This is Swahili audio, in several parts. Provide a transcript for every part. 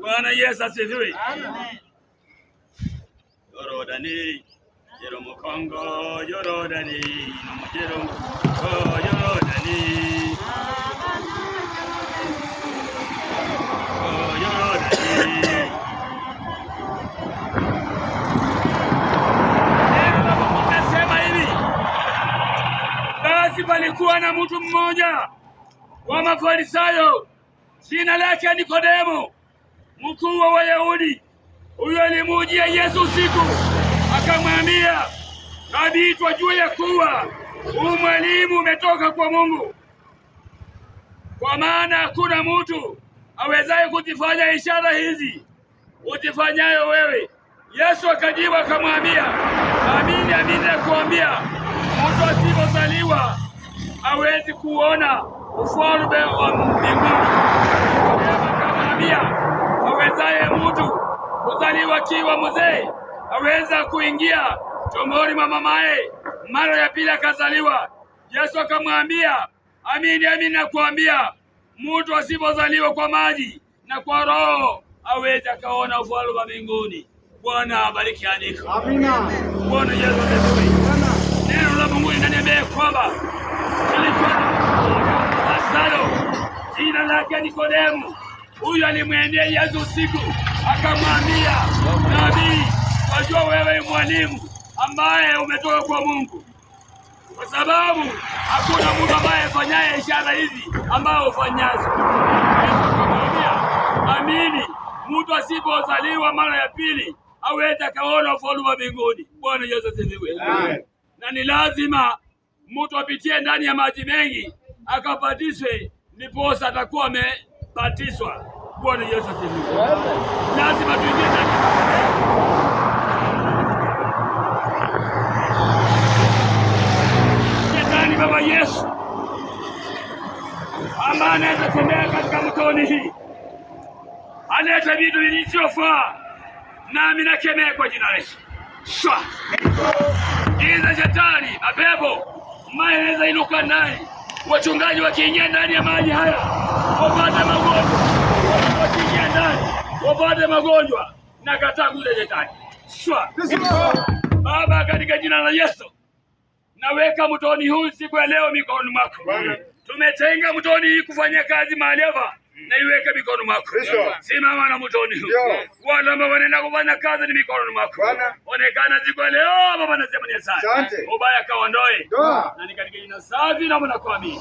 Bwana Yesu asifiwe. Amen. Yorodani, Yeromokongo, Yorodani, Yorodani. Basi palikuwa na mtu mmoja wa Mafarisayo, jina lake Nikodemo, mkuu wa Wayahudi. Huyo alimujia Yesu usiku, akamwambia, Rabi, twajua ya kuwa mwalimu umetoka kwa Mungu, kwa maana hakuna mtu awezaye kuzifanya ishara hizi uzifanyayo wewe. Yesu akajibu akamwambia, amini amini nakuambia, mtu asipozaliwa hawezi kuona ufalme wa mbinguni. Akamwambia, awezaye mtu kuzaliwa kiwa mzee aweza kuingia tumboni mwa mamaye mara ya pili akazaliwa? Yesu akamwambia, amini amini nakuambia, mtu asipozaliwa kwa maji na kwa Roho hawezi akaona ufalme wa mbinguni. Bwana abariki andiko. Amina. Bwana Yesu asifiwe. Neno la Mungu linaniambia kwamba jina lake Nikodemo. Huyu alimwendea Yesu usiku, akamwambia, Nabii, wajua wewe mwalimu ambaye umetoka kwa Mungu, kwa sababu hakuna mtu ambaye afanyaye ishara hizi ambao ufanyazo. Yesu akamwambia, amini, mtu asipozaliwa mara ya pili hawezi akaona ufalme wa mbinguni. Bwana Yesu asifiwe. Na ni lazima mtu apitie ndani ya maji mengi akabatizwe, ndiposa atakuwa amebatizwa. Bwana Yesu asifiwe. Lazima tuingie ndani ya maji. Shetani baba Yesu ambaye anaweza tembea katika mtoni hii, analeta vitu visivyofaa, nami nakemea kwa jina la Yesu. Shwa giza, shetani, mapepo ambaye anaweza inuka ndani, wachungaji wakiingia ndani ya maji haya wapate magonjwa, wakiingia ndani wapate magonjwa, na kataa kule shetani. Shwa Baba, katika jina la Yesu naweka mtoni huu siku ya leo mikononi mwako. Tumetenga mtoni hii kufanya kazi mahali hapa, na iweke mikononi mwako. Simama na mtoni huu. Wale ambao wanaenda kufanya kazi ni mikononi mwako. Onekana siku ya leo Baba, nasema ni asante. Ubaya kaondoe. Na ni katika jina safi na mnakuamini.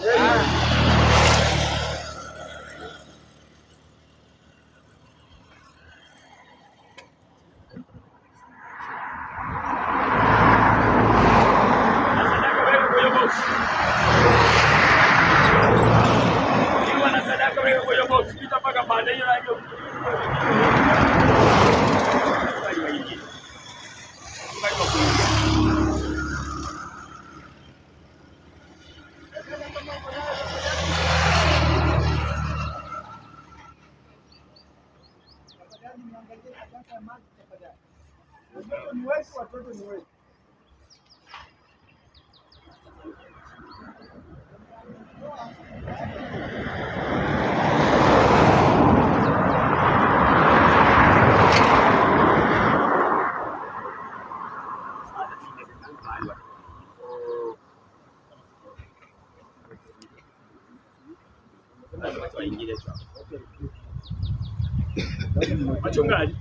Wachungaji